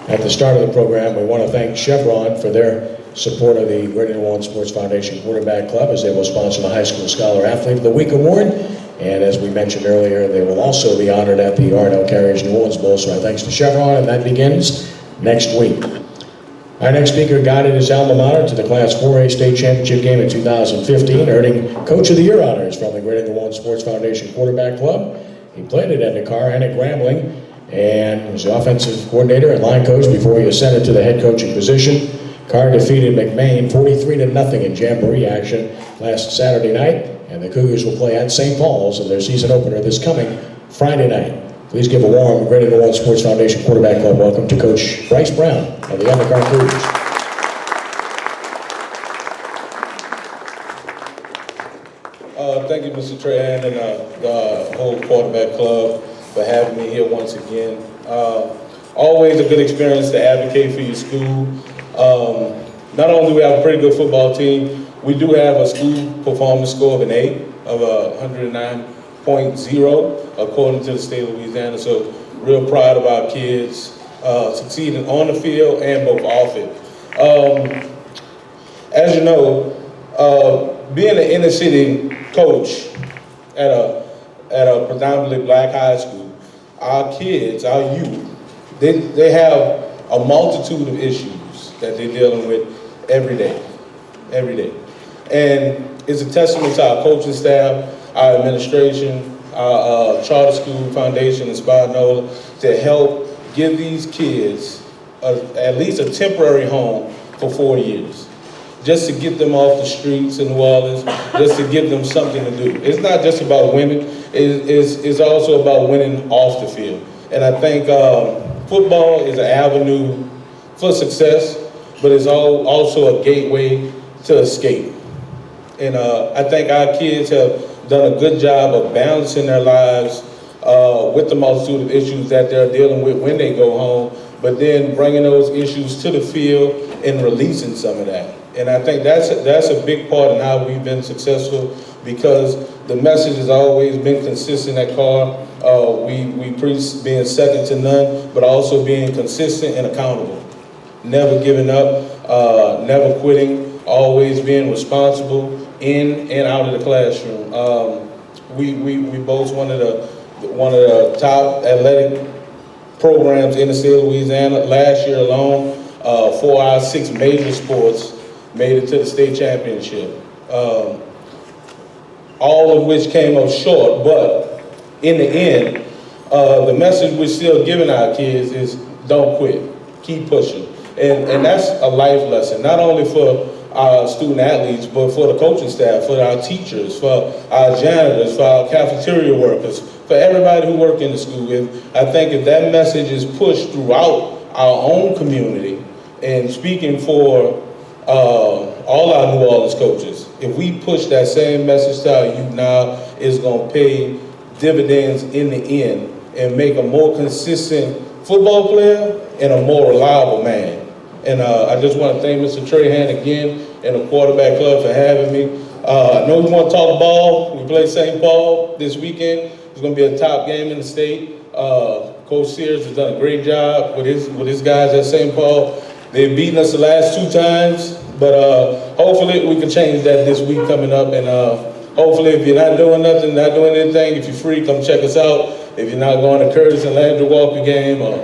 At the start of the program, we want to thank Chevron for their support of the Greater New Orleans Sports Foundation Quarterback Club, as they will sponsor the High School Scholar Athlete of the Week Award. And as we mentioned earlier, they will also be honored at the R&L Carriers New Orleans Bowl. So our thanks to Chevron, and that begins next week. Our next speaker guided his alma mater to the Class 4A state championship game in 2015, earning Coach of the Year honors from the Greater New Orleans Sports Foundation Quarterback Club. He played at Karr and at Grambling, and was the offensive coordinator and line coach before he ascended to the head coaching position. Karr defeated McMain 43-0 in Jamboree action last Saturday night, and the Cougars will play at St. Paul's in their season opener this coming Friday night. Please give a warm Greater New Orleans Sports Foundation Quarterback Club welcome to Coach Brice Brown of the Karr Cougars. Thank you, Mr. Trahan, and the whole quarterback club for having me here once again. Always a good experience to advocate for your school. Not only do we have a pretty good football team, we do have a school performance score of an 8 of 109.0 according to the state of Louisiana. So real proud of our kids succeeding on the field and both off it. As you know, being an inner city coach at a predominantly black high school, our kids, our youth, they have a multitude of issues that they're dealing with every day. And it's a testament to our coaching staff, our administration, our charter school foundation, Inspired NOLA, to help give these kids at least a temporary home for 4 years. Just to get them off the streets in New Orleans, just to give them something to do. It's not just about winning, it's also about winning off the field. And I think football is an avenue for success, but it's also a gateway to escape. And I think our kids have done a good job of balancing their lives with the multitude of issues that they're dealing with when they go home, but then bringing those issues to the field and releasing some of that. And I think that's a big part in how we've been successful, because the message has always been consistent at Karr. We preach being second to none, but also being consistent and accountable. Never giving up, never quitting, always being responsible in and out of the classroom. We boast one of the top athletic programs in the state of Louisiana. Last year alone, 4 out of 6 major sports made it to the state championship. All of which came up short, but in the end, the message we're still giving our kids is don't quit, keep pushing. And that's a life lesson, not only for our student athletes, but for the coaching staff, for our teachers, for our janitors, for our cafeteria workers, for everybody who work in the school. I think if that message is pushed throughout our own community, and speaking for all our New Orleans coaches, if we push that same message to our youth now, it's going to pay dividends in the end and make a more consistent football player and a more reliable man. And I just want to thank Mr. Trahan again and the quarterback club for having me. I know we want to talk ball. We play St. Paul this weekend. It's going to be a top game in the state. Coach Sears has done a great job with his guys at St. Paul. They've beaten us the last 2 times, but hopefully we can change that this week coming up. And hopefully, if you're not doing nothing, not doing anything, if you're free, come check us out. If you're not going to Curtis and Landry Walker game or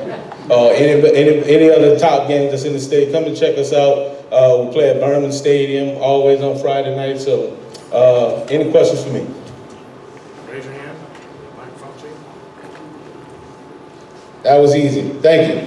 any other top games that's in the state, come and check us out. We play at Berman Stadium, always on Friday night. So, any questions for me? Raise your hand. Microphone, please. That was easy. Thank you.